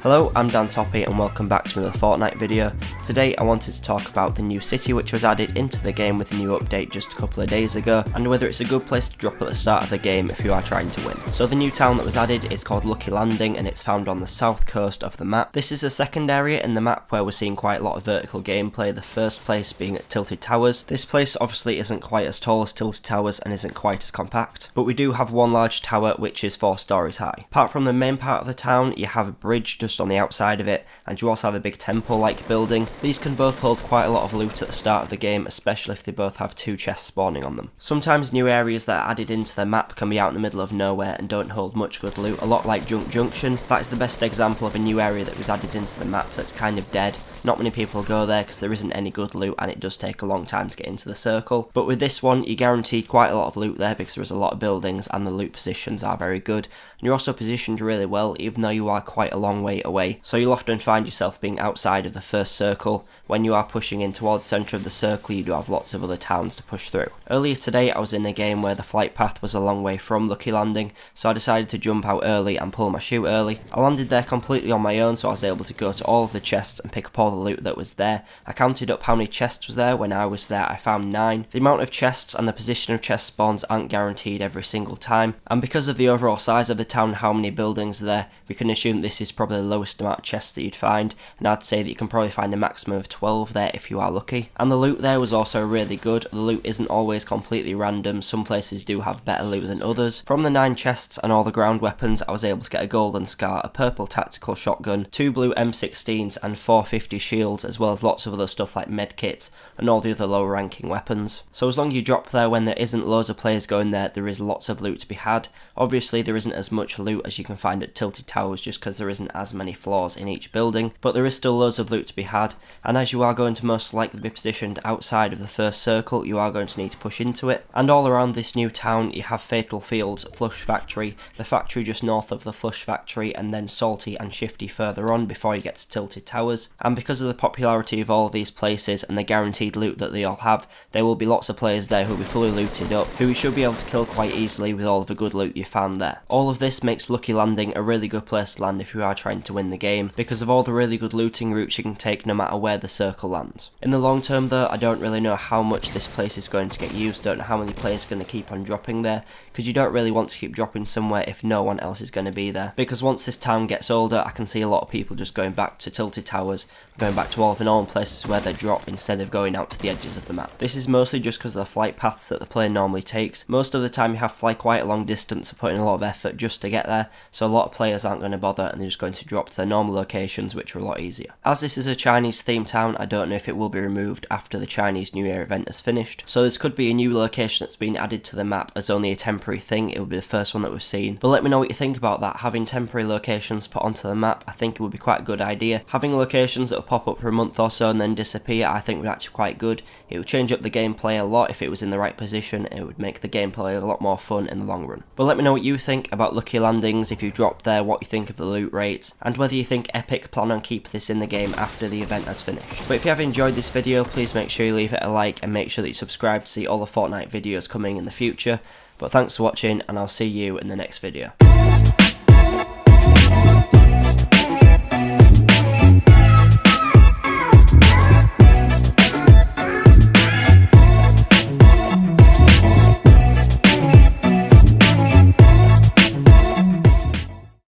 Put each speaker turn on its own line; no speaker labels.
Hello, I'm Dan Toppy and welcome back to another Fortnite video. Today I wanted to talk about the new city which was added into the game with a new update just a couple of days ago, and whether it's a good place to drop at the start of the game if you are trying to win. So the new town that was added is called Lucky Landing and it's found on the south coast of the map. This is a second area in the map where we're seeing quite a lot of vertical gameplay, the first place being at Tilted Towers. This place obviously isn't quite as tall as Tilted Towers and isn't quite as compact, but we do have one large tower which is 4 stories high. Apart from the main part of the town, you have a bridge just on the outside of it, and you also have a big temple-like building. These can both hold quite a lot of loot at the start of the game, especially if they both have 2 chests spawning on them. Sometimes new areas that are added into the map can be out in the middle of nowhere and don't hold much good loot, a lot like Junk Junction. That is the best example of a new area that was added into the map that's kind of dead. Not many people go there because there isn't any good loot and it does take a long time to get into the circle. But with this one, you're guaranteed quite a lot of loot there because there is a lot of buildings and the loot positions are very good. And you're also positioned really well even though you are quite a long way away. So you'll often find yourself being outside of the first circle. When you are pushing in towards the centre of the circle, you do have lots of other towns to push through. Earlier today, I was in a game where the flight path was a long way from Lucky Landing, so I decided to jump out early and pull my chute early. I landed there completely on my own, so I was able to go to all of the chests and pick up all the loot that was there. I counted up how many chests was there. When I was there, I found 9. The amount of chests and the position of chest spawns aren't guaranteed every single time, and because of the overall size of the town and how many buildings are there, we can assume this is probably the lowest amount of chests that you'd find, and I'd say that you can probably find a maximum of 12 there if you are lucky. And the loot there was also really good. The loot isn't always completely random, some places do have better loot than others. From the 9 chests and all the ground weapons, I was able to get a golden scar, a purple tactical shotgun, 2 blue M16s and 450 shields, as well as lots of other stuff like medkits and all the other lower ranking weapons. So as long as you drop there when there isn't loads of players going there, there is lots of loot to be had. Obviously there isn't as much loot as you can find at Tilted Towers just because there isn't as many floors in each building, but there is still loads of loot to be had, and as you are going to most likely be positioned outside of the first circle, you are going to need to push into it. And all around this new town you have Fatal Fields, Flush Factory, the factory just north of the Flush Factory, and then Salty and Shifty further on before you get to Tilted Towers. And because of the popularity of all of these places and the guaranteed loot that they all have, there will be lots of players there who will be fully looted up, who you should be able to kill quite easily with all of the good loot you found there. All of this makes Lucky Landing a really good place to land if you are trying to win the game, because of all the really good looting routes you can take no matter where the circle lands. In the long term though, I don't really know how much this place is going to get used, don't know how many players are going to keep on dropping there, because you don't really want to keep dropping somewhere if no one else is going to be there. Because once this town gets older, I can see a lot of people just going back to Tilted Towers, going back to all of the normal places where they drop instead of going out to the edges of the map. This is mostly just because of the flight paths that the player normally takes. Most of the time you have to fly quite a long distance and put in a lot of effort just to get there, so a lot of players aren't going to bother and they're just going to drop to their normal locations, which are a lot easier. As this is a Chinese themed town, I don't know if it will be removed after the Chinese New Year event is finished, so this could be a new location that's been added to the map as only a temporary thing. It will be the first one that we've seen, but let me know what you think about that. Having temporary locations put onto the map, I think it would be quite a good idea. Having locations that will pop up for a month or so and then disappear, I think would actually quite good. It would change up the gameplay a lot if it was in the right position. It would make the gameplay a lot more fun in the long run. But let me know what you think about Lucky Landings, if you dropped there, what you think of the loot rates, and whether you think Epic plan on keeping this in the game after the event has finished. But if you have enjoyed this video, please make sure you leave it a like and make sure that you subscribe to see all the Fortnite videos coming in the future. But thanks for watching and I'll see you in the next video.